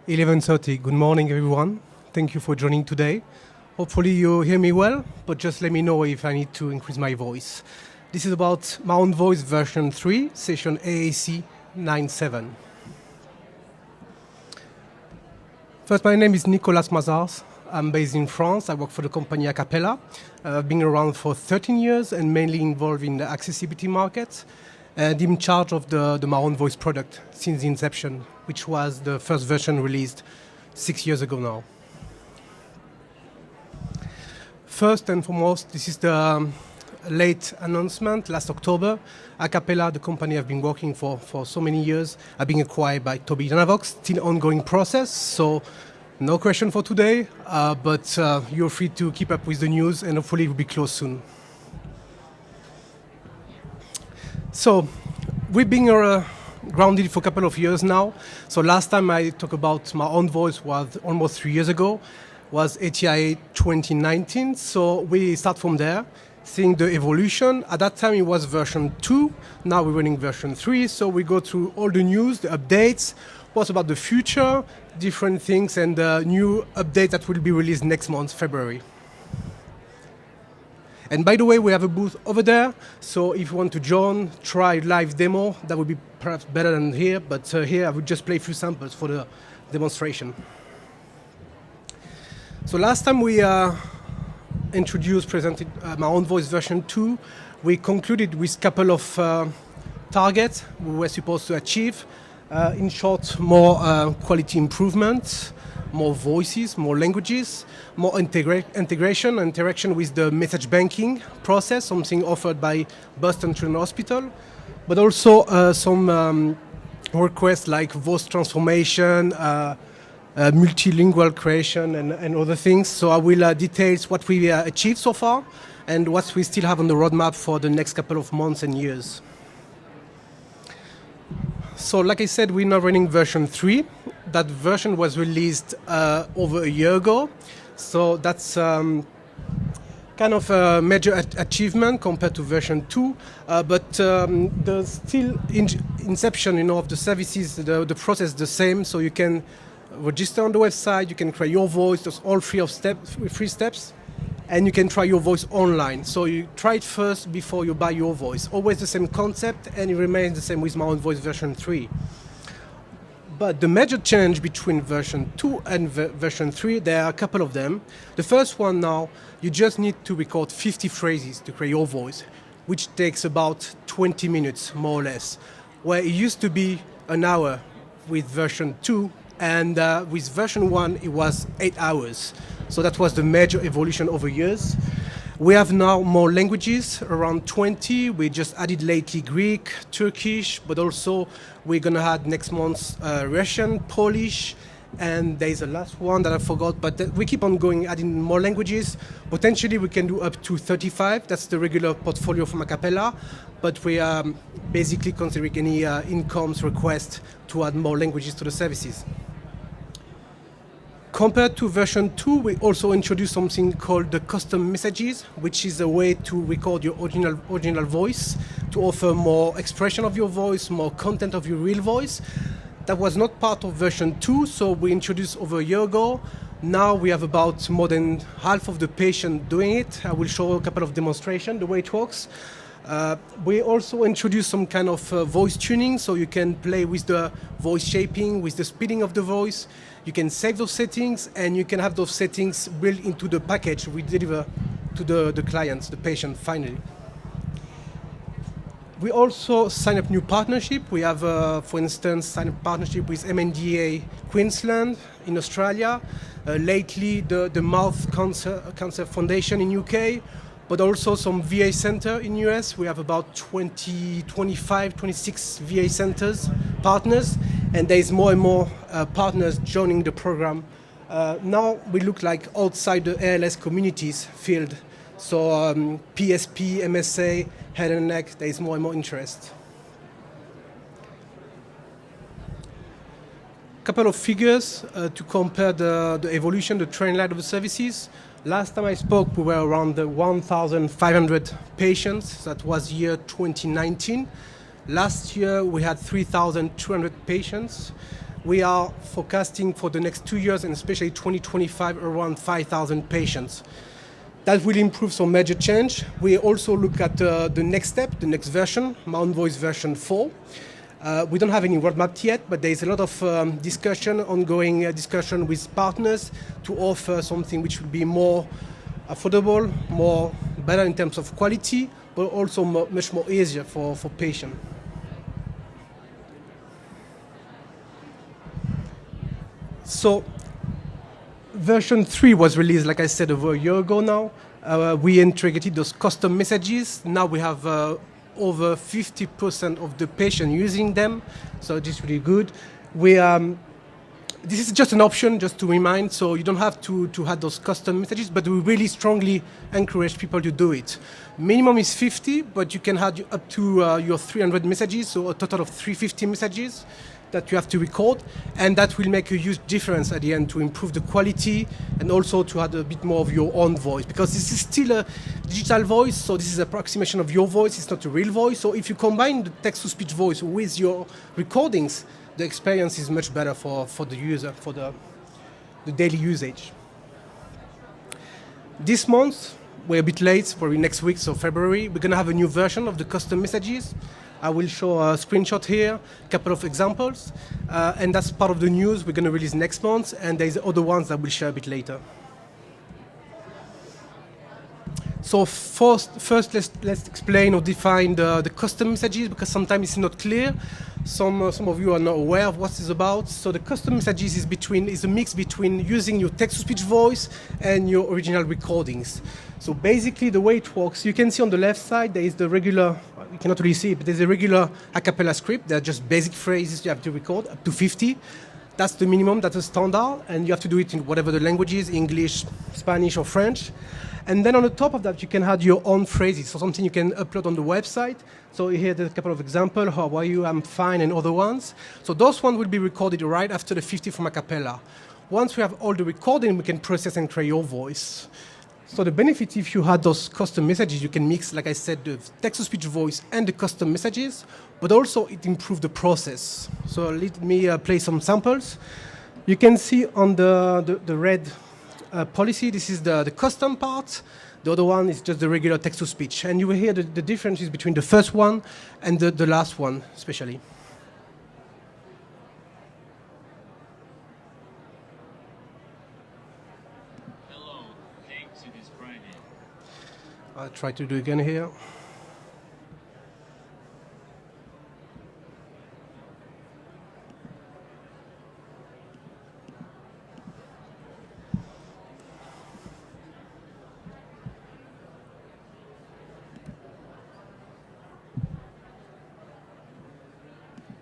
11:30. Good morning, everyone. Thank you for joining today. Hopefully you hear me well, but just let me know if I need to increase my voice. This is about my own voice version 3, session AAC 97. First, my name is Nicolas Mazars. I'm based in France. I work for the company ATIA. I've been around for 13 years and mainly involved in the accessibility market. And in charge of the my own voice product since the inception, which was the first version released 6 years ago now. First and foremost, this is the late announcement last October. Acapella, the company I've been working for so many years, have been acquired by Tobii Dynavox, still ongoing process, so no question for today, but you're free to keep up with the news and hopefully it will be closed soon. So, we've been grounded for a couple of years now. So last time I talked about my own voice was almost 3 years ago, was ATIA 2019. So we start from there, seeing the evolution. At that time it was version 2, now we're running version 3. So we go through all the news, the updates, what's about the future, different things, and the new update that will be released next month, February. And by the way, we have a booth over there, so if you want to join, try live demo, that would be perhaps better than here, but here I would just play a few samples for the demonstration. So last time we presented my own voice version 2, we concluded with a couple of targets we were supposed to achieve. In short, more quality improvements, more voices, more languages, more integration, interaction with the message banking process, something offered by Boston Children's Hospital, but also some requests like voice transformation, multilingual creation, and other things. So I will detail what we achieved so far and what we still have on the roadmap for the next couple of months and years. So like I said, we're now running version 3. That version was released over a year ago. So that's kind of a major achievement compared to version 2. But the still inception of the services, the process is the same. So you can register on the website, you can create your voice, there's all three steps. And you can try your voice online. So you try it first before you buy your voice. Always the same concept, and it remains the same with my own voice version 3. But the major change between version 2 and version 3, there are a couple of them. The first one now, you just need to record 50 phrases to create your voice, which takes about 20 minutes, more or less. Where it used to be an hour with version 2, and with version 1, it was 8 hours. So that was the major evolution over years. We have now more languages, around 20. We just added lately Greek, Turkish, but also we're going to add next month Russian, Polish, and there's a last one that I forgot, but we keep on going, adding more languages. Potentially we can do up to 35. That's the regular portfolio from Acapella, but we are basically considering any incomes request to add more languages to the services. Compared to version 2, we also introduced something called the custom messages, which is a way to record your original voice, to offer more expression of your voice, more content of your real voice. That was not part of version 2, so we introduced over a year ago. Now we have about more than half of the patients doing it. I will show a couple of demonstrations, the way it works. We also introduced some kind of voice tuning, so you can play with the voice shaping, with the speeding of the voice. You can save those settings, and you can have those settings built into the package we deliver to the clients, the patient, finally. We also sign up new partnership. We have, for instance, signed a partnership with MNDA Queensland in Australia. Lately, the Mouth Cancer Foundation in UK, but also some VA center in US. We have about 25, 26 VA centers, partners, and there's more and more partners joining the program. Now we look like outside the ALS communities field. So PSP, MSA, head and neck, there's more and more interest. Couple of figures to compare the evolution, the trend line of the services. Last time I spoke, we were around 1,500 patients. That was year 2019. Last year, we had 3,200 patients. We are forecasting for the next 2 years, and especially 2025, around 5,000 patients. That will improve some major change. We also look at the next step, the next version, Mount Voice version 4. We don't have any roadmap yet, but there is a lot of ongoing discussion with partners to offer something which would be more affordable, more better in terms of quality, but also much more easier for patients. So version 3 was released, like I said, over a year ago now. We integrated those custom messages. Now we have over 50% of the patients using them, so this is really good. This is just an option, just to remind, so you don't have to have those custom messages, but we really strongly encourage people to do it. Minimum is 50, but you can have up to your 300 messages, so a total of 350 messages that you have to record, and that will make a huge difference at the end to improve the quality and also to add a bit more of your own voice, because this is still a digital voice, so this is an approximation of your voice, it's not a real voice. So if you combine the text-to-speech voice with your recordings, the experience is much better for the user, for the daily usage. This month, we're a bit late, probably next week, so February, we're going to have a new version of the custom messages. I will show a screenshot here, a couple of examples, and that's part of the news we're going to release next month, and there's other ones that we'll share a bit later. So first let's explain or define the custom messages, because sometimes it's not clear. Some of you are not aware of what it's about. So the custom messages is a mix between using your text-to-speech voice and your original recordings. So basically the way it works, you can see on the left side there is the regular, you cannot really see it, but there's a regular a cappella script. They're just basic phrases you have to record, up to 50. That's the minimum, that's the standard, and you have to do it in whatever the language is, English, Spanish or French. And then on the top of that, you can add your own phrases, so something you can upload on the website. So here there's a couple of examples, how are you, I'm fine, and other ones. So those ones will be recorded right after the 50 from a cappella. Once we have all the recording, we can process and create your voice. So the benefit, if you had those custom messages, you can mix, like I said, the text-to-speech voice and the custom messages, but also it improves the process. So let me play some samples. You can see on the red policy, this is the custom part. The other one is just the regular text-to-speech. And you will hear the differences between the first one and the last one, especially. I'll try to do it again here.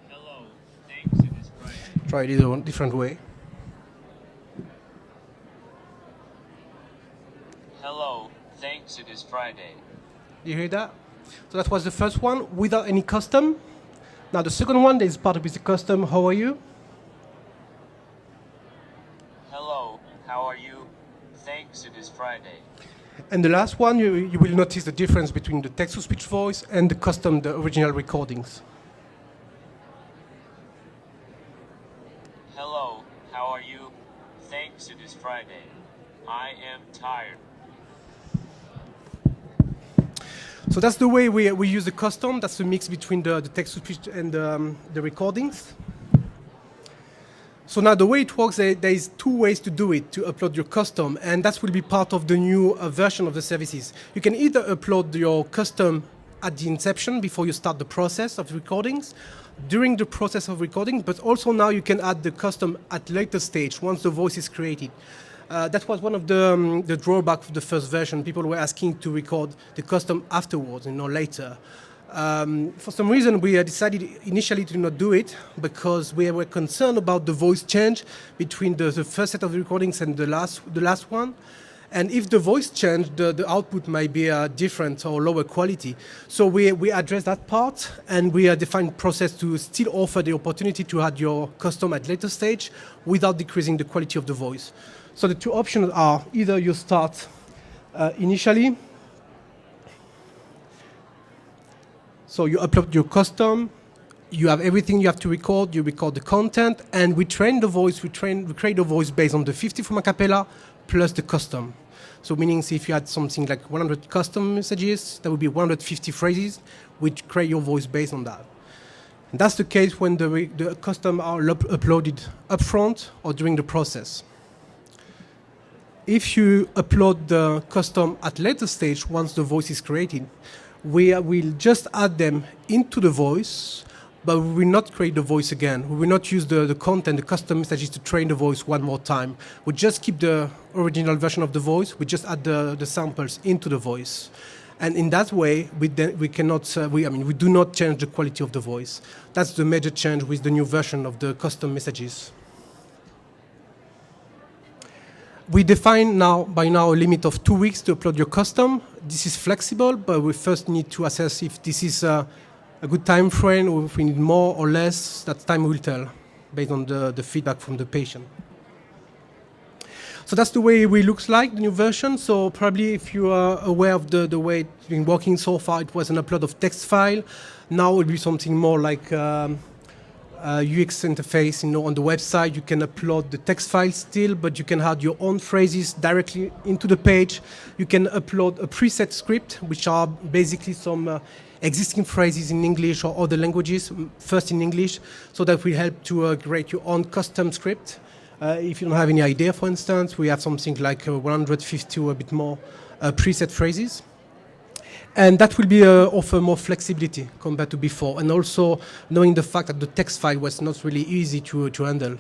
Hello, thanks to this Friday. Try it a different way. Hello, thanks to this Friday. You hear that? So that was the first one without any custom. Now the second one, there is part of the custom. How are you? Hello, how are you? Thanks to this Friday. And the last one, you will notice the difference between the text-to-speech voice and the custom, the original recordings. Hello, how are you? Thanks to this Friday. I am tired. So that's the way we use the custom. That's the mix between the text-to-speech and the recordings. So now the way it works, there is two ways to do it, to upload your custom, and that will be part of the new version of the services. You can either upload your custom at the inception before you start the process of recordings, during the process of recording, but also now you can add the custom at later stage once the voice is created. That was one of the drawbacks of the first version. People were asking to record the custom afterwards, later. For some reason, we decided initially to not do it because we were concerned about the voice change between the first set of recordings and the last one. And if the voice changed, the output might be different or lower quality. So we addressed that part, and we defined process to still offer the opportunity to add your custom at later stage without decreasing the quality of the voice. So the two options are either you start initially, so you upload your custom You have everything you have to record. You record the content, and we train the voice. We create the voice based on the 50 from a cappella plus the custom. So meaning if you had something like 100 custom messages, that would be 150 phrases, which create your voice based on that. And that's the case when the custom are uploaded upfront or during the process. If you upload the custom at later stage, once the voice is created, we will just add them into the voice, but we will not create the voice again. We will not use the content, the custom messages to train the voice one more time. We just keep the original version of the voice. We just add the samples into the voice. And in that way, we do not change the quality of the voice. That's the major change with the new version of the custom messages. We define by now a limit of 2 weeks to upload your custom. This is flexible, but we first need to assess if this is a good time frame, or if we need more or less. That time will tell, based on the feedback from the patient. So that's the way it looks like, the new version. So probably if you are aware of the way it's been working so far, it was an upload of text file. Now it will be something more like UX interface. On the website, you can upload the text file still, but you can add your own phrases directly into the page. You can upload a preset script, which are basically some existing phrases in English or other languages, first in English, so that will help to create your own custom script. If you don't have any idea, for instance, we have something like 150 or a bit more preset phrases. And that will be offer more flexibility compared to before, and also knowing the fact that the text file was not really easy to handle.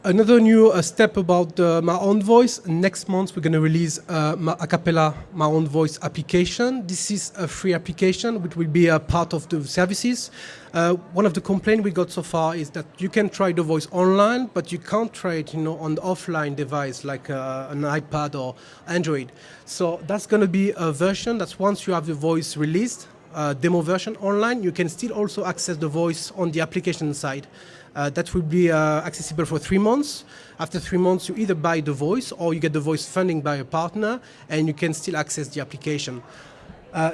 Another new step about My Own Voice. Next month, we're going to release a cappella My Own Voice application. This is a free application, which will be a part of the services. One of the complaints we got so far is that you can try the voice online, but you can't try it, on the offline device like an iPad or Android. So that's going to be a version that's once you have the voice released, demo version online, you can still also access the voice on the application side. That will be accessible for 3 months. After 3 months, you either buy the voice or you get the voice funding by a partner, and you can still access the application.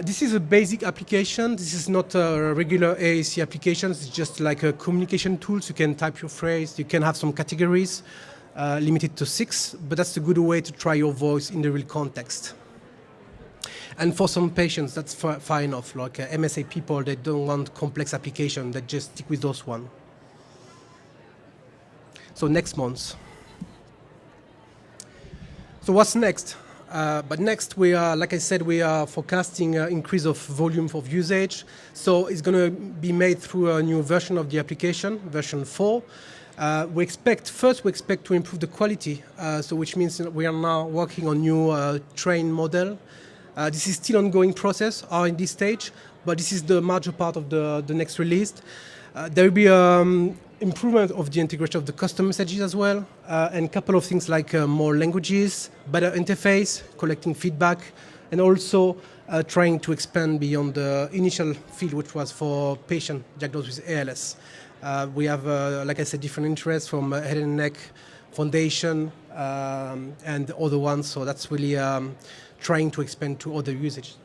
This is a basic application. This is not a regular AAC application. It's just like a communication tool. You can type your phrase. You can have some categories, limited to 6, but that's a good way to try your voice in the real context. And for some patients, that's fine enough. Like MSA people, they don't want complex application. They just stick with those one. So next month. So what's next? But next, we are, like I said, we are forecasting an increase of volume of usage. So it's going to be made through a new version of the application, version 4. We expect to improve the quality, so which means we are now working on new train model. This is still ongoing process, R&D stage, but this is the major part of the next release. There will be improvement of the integration of the custom messages as well, and a couple of things like more languages, better interface, collecting feedback, and also trying to expand beyond the initial field, which was for patient diagnosed with ALS. We have, like I said, different interests from head and neck foundation and other ones, so that's really trying to expand to other usage.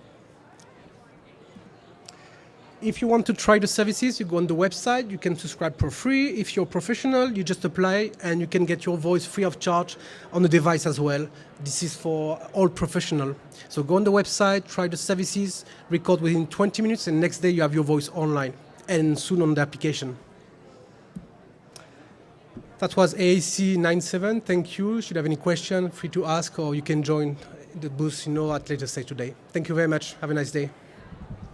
If you want to try the services, you go on the website, you can subscribe for free. If you're a professional, you just apply and you can get your voice free of charge on the device as well. This is for all professionals. So go on the website, try the services, record within 20 minutes, and next day you have your voice online and soon on the application. That was AAC 97. Thank you. Should you have any question, free to ask, or you can join the booth, at later stage today. Thank you very much. Have a nice day.